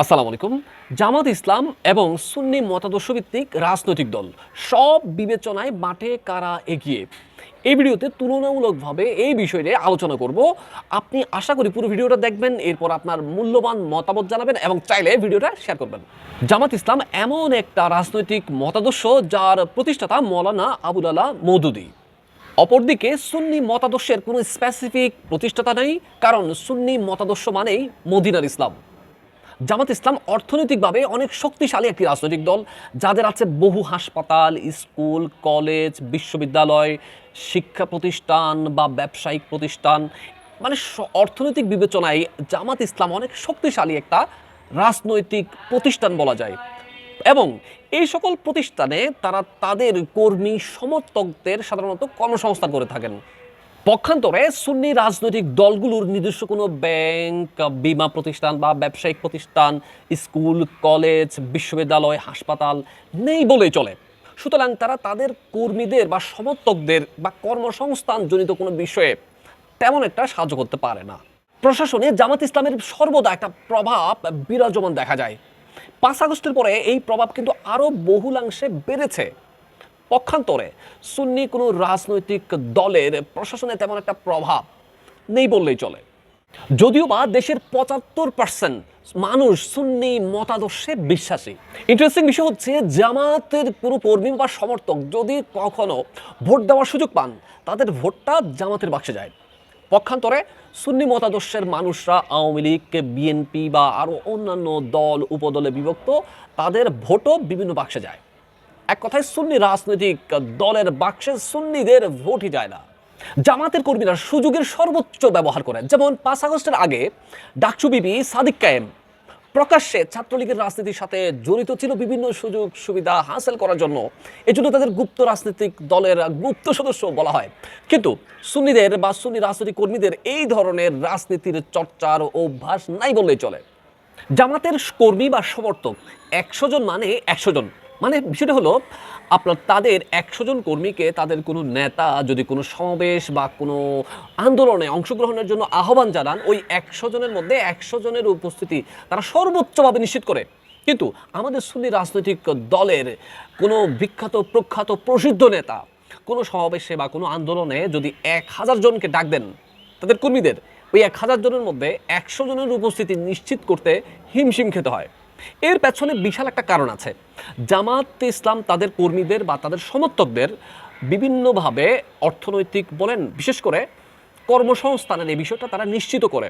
আসসালামু আলাইকুম। জামাত ইসলাম এবং সুন্নি মতাদর্শভিত্তিক রাজনৈতিক দল সব বিবেচনায় মাঠে কারা এগিয়ে, এই ভিডিওতে তুলনামূলকভাবে এই বিষয় নিয়ে আলোচনা করব। আপনি আশা করি পুরো ভিডিওটা দেখবেন, এরপর আপনার মূল্যবান মতামত জানাবেন এবং চাইলে ভিডিওটা শেয়ার করবেন। জামাত ইসলাম এমন একটা রাজনৈতিক মতাদর্শ যার প্রতিষ্ঠাতা মৌলানা আবুল আলা মওদুদী। অপরদিকে সুন্নি মতাদর্শের কোনো স্পেসিফিক প্রতিষ্ঠাতা নেই, কারণ সুন্নি মতাদর্শ মানেই মদিনার ইসলাম। জামাত ইসলাম অর্থনৈতিকভাবে অনেক শক্তিশালী একটি রাজনৈতিক দল, যাদের আছে বহু হাসপাতাল, স্কুল, কলেজ, বিশ্ববিদ্যালয়, শিক্ষা প্রতিষ্ঠান বা ব্যবসায়িক প্রতিষ্ঠান। মানে অর্থনৈতিক বিবেচনায় জামাত ইসলাম অনেক শক্তিশালী একটা রাজনৈতিক প্রতিষ্ঠান বলা যায়। এবং এই সকল প্রতিষ্ঠানে তারা তাদের কর্মী সমর্থকদের সাধারণত কর্মসংস্থান করে থাকেন। পক্ষান্তরে সুন্নি রাজনৈতিক দলগুলোর নিজস্ব কোনো ব্যাংক, বীমা প্রতিষ্ঠান বা ব্যবসায়িক প্রতিষ্ঠান, স্কুল, কলেজ, বিশ্ববিদ্যালয়, হাসপাতাল নেই বলেই চলে। সুতরাং তারা তাদের কর্মীদের বা সমর্থকদের বা কর্মসংস্থান জনিত কোনো বিষয়ে তেমন একটা সাহায্য করতে পারে না। প্রশাসনে জামাত ইসলামের সর্বদা একটা প্রভাব বিরাজমান দেখা যায়। 5 আগস্টের পরে এই প্রভাব কিন্তু আরও বহুলাংশে বেড়েছে। পক্ষান্তরে সুন্নি কোনো রাজনৈতিক দলের প্রশাসনে তেমন একটা প্রভাব নেই বললেই চলে। যদিও বা দেশের 75% মানুষ সুন্নি মতাদর্শে বিশ্বাসী। ইন্টারেস্টিং বিষয় হচ্ছে, জামাতের কোনো কর্মী বা সমর্থক যদি কখনো ভোট দেওয়ার সুযোগ পান, তাদের ভোটটা জামাতের বাক্সে যায়। পক্ষান্তরে সুন্নি মতাদর্শের মানুষরা আওয়ামী লীগ, বিএনপি বা আরও অন্যান্য দল উপদলে বিভক্ত, তাদের ভোটও বিভিন্ন বাক্সে যায়। এক কথায় সুন্নি রাজনৈতিক দলের বাক্সে সুন্নিদের ভোটই যায় না। জামাতের কর্মীরা সুযোগের সর্বোচ্চ ব্যবহার করেন। যেমন 5 আগস্টের আগে ডাকসু বিবি সাদিক কায়েম প্রকাশ্যে ছাত্রলীগের রাজনীতির সাথে জড়িত ছিল বিভিন্ন সুযোগ সুবিধা হাসিল করার জন্য। এজন্য তাদের গুপ্ত রাজনৈতিক দলের গুপ্ত সদস্য বলা হয়। কিন্তু সুন্নিদের বা সুন্নি রাজনৈতিক কর্মীদের এই ধরনের রাজনীতির চর্চার অভ্যাস নাই বললেই চলে। জামাতের কর্মী বা সমর্থক 100 জন মানে 100 জন। মানে বিষয়টা হলো, আপনার তাদের 100 জন কর্মীকে তাদের কোনো নেতা যদি কোনো সমাবেশ বা কোনো আন্দোলনে অংশগ্রহণের জন্য আহ্বান জানান, ওই 100 জনের মধ্যে 100 জনের উপস্থিতি তারা সর্বোচ্চভাবে নিশ্চিত করে। কিন্তু আমাদের সুন্নি রাজনৈতিক দলের কোনো বিখ্যাত প্রখ্যাত প্রসিদ্ধ নেতা কোনো সমাবেশে বা কোনো আন্দোলনে যদি 1000 জনকে ডাক দেন তাদের কর্মীদের, ওই 1000 জনের মধ্যে 100 জনের উপস্থিতি নিশ্চিত করতে হিমশিম খেতে হয়। এর পেছনে বিশাল একটা কারণ আছে। জামাত ইসলাম তাদের কর্মীদের বা তাদের সমর্থকদের বিভিন্নভাবে অর্থনৈতিক বলেন, বিশেষ করে কর্মসংস্থানের এই বিষয়টা তারা নিশ্চিত করে,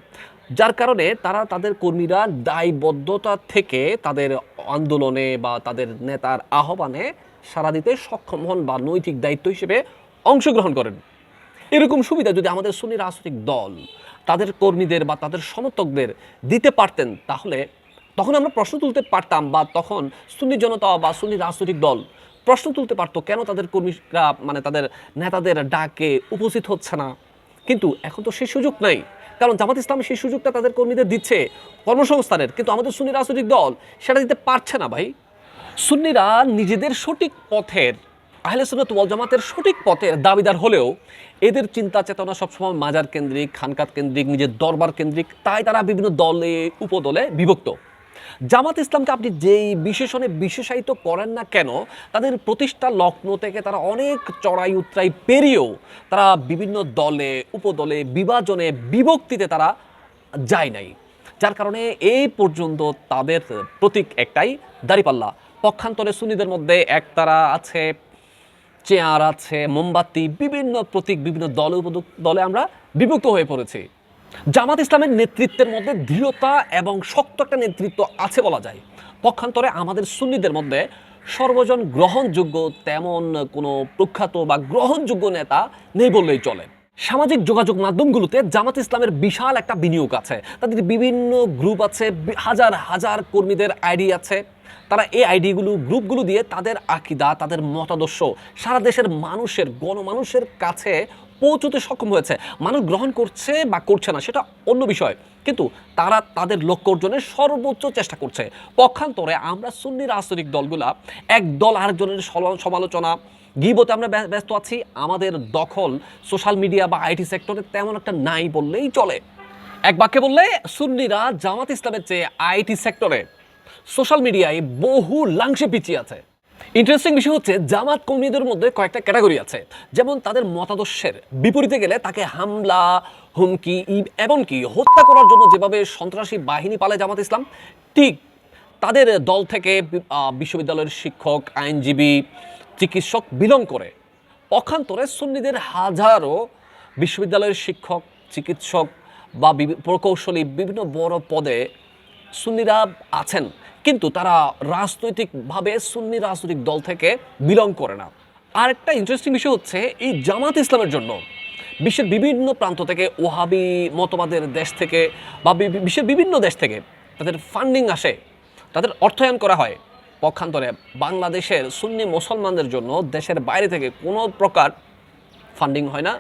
যার কারণে তারা তাদের কর্মীরা দায়বদ্ধতা থেকে তাদের আন্দোলনে বা তাদের নেতার আহ্বানে সাড়া দিতে সক্ষম হন বা নৈতিক দায়িত্ব হিসেবে অংশগ্রহণ করেন। এরকম সুবিধা যদি আমাদের সুন্নি রাজনৈতিক দল তাদের কর্মীদের বা তাদের সমর্থকদের দিতে পারতেন, তাহলে তখন আমরা প্রশ্ন তুলতে পারতাম, বা তখন সুন্নি জনতা বা সুন্নি রাজনৈতিক দল প্রশ্ন তুলতে পারতো কেন তাদের কর্মীরা মানে তাদের নেতাদের ডাকে উপস্থিত হচ্ছে না। কিন্তু এখন তো সেই সুযোগ নাই, কারণ জামাত ইসলাম সেই সুযোগটা তাদের কর্মীদের দিচ্ছে কর্মসংস্থানের, কিন্তু আমাদের সুন্নি রাজনৈতিক দল সেটা দিতে পারছে না ভাই। সুন্নিরা নিজেদের সঠিক পথের, আহলে সুন্নাত ওয়াল জামাতের সঠিক পথের দাবিদার হলেও এদের চিন্তা চেতনা সবসময় মাজার কেন্দ্রিক, খানকাত কেন্দ্রিক, নিজের দরবার কেন্দ্রিক, তাই তারা বিভিন্ন দলে উপদলে বিভক্ত। জামাত ইসলামকে আপনি যেই বিশেষণে বিশেষায়িত করেন না কেন, তাদের প্রতিষ্ঠা লগ্ন থেকে তারা অনেক চড়াই উতরাই পেরিয়েও তারা বিভিন্ন দলে উপদলে বিভাজনে বিভক্তিতে তারা যায় নাই, যার কারণে এই পর্যন্ত তাদের প্রতীক একটাই, দাঁড়িপাল্লা। পক্ষান্তরে সুন্নিদের মধ্যে একতারা আছে, চেয়ার আছে, মোমবাতি, বিভিন্ন প্রতীক, বিভিন্ন দলে দলে আমরা বিভক্ত হয়ে পড়েছি। জামাত ইসলামের নেতৃত্বের মধ্যে দৃঢ়তা এবং শক্ত একটা নেতৃত্ব আছে বলা যায়। পক্ষান্তরে আমাদের সুন্নিদের মধ্যে সর্বজন গ্রহণযোগ্য তেমন কোনো প্রখ্যাত বা গ্রহণযোগ্য নেতা নেই বললেই চলে। সামাজিক যোগাযোগ মাধ্যমগুলোতে জামাত ইসলামের বিশাল একটা বিনিয়োগ আছে, তাদের বিভিন্ন গ্রুপ আছে, হাজার হাজার কর্মীদের আইডি আছে। তারা এই আইডিগুলো গ্রুপগুলো দিয়ে তাদের আকীদা, তাদের মতাদর্শ সারা দেশের মানুষের, গণমানুষের কাছে পৌঁছতে সক্ষম হয়েছে। মানুষ গ্রহণ করছে বা করছে না সেটা অন্য বিষয়, কিন্তু তারা তাদের লক্ষ্য অর্জনের সর্বোচ্চ চেষ্টা করছে। পক্ষান্তরে আমরা সুন্নি রাজনৈতিক দলগুলা এক দল আরেকজনের সমালোচনা, গিবতে আমরা ব্যস্ত আছি। আমাদের দখল সোশ্যাল মিডিয়া বা আইটি সেক্টরে তেমন একটা নাই বললেই চলে। এক বাক্যে বললে সুন্নিরা জামাত ইসলামের চেয়ে আইটি সেক্টরে সোশ্যাল মিডিয়ায় বহু লাংশে পিছিয়ে আছে। ইন্টারেস্টিং বিষয় হচ্ছে জামাত কর্মীদের মধ্যে কয়েকটা ক্যাটাগরি আছে, যেমন তাদের মতাদর্শের বিপরীতে গেলে তাকে হামলা, হুমকি, এমনকি হত্যা করার জন্য যেভাবে সন্ত্রাসী বাহিনী পালায় জামাত ইসলাম, ঠিক তাদের দল থেকে বিশ্ববিদ্যালয়ের শিক্ষক, আইনজীবী, চিকিৎসক বিলং করে। পক্ষান্তরে সুন্নিদের হাজারো বিশ্ববিদ্যালয়ের শিক্ষক, চিকিৎসক বা প্রকৌশলী বিভিন্ন বড় পদে সুন্নিরা আছেন, কিন্তু তারা রাজনৈতিকভাবে সুন্নি রাজনৈতিক দল থেকে বিলং করে না। আরেকটা ইন্টারেস্টিং বিষয় হচ্ছে এই জামাত ইসলামের জন্য বিশ্বের বিভিন্ন প্রান্ত থেকে, ওহাবি মতবাদের দেশ থেকে বা বিশ্বের বিভিন্ন দেশ থেকে তাদের ফান্ডিং আসে, তাদের অর্থায়ন করা হয়। পক্ষান্তরে বাংলাদেশের সুন্নি মুসলমানদের জন্য দেশের বাইরে থেকে কোনো প্রকার ফান্ডিং হয় না,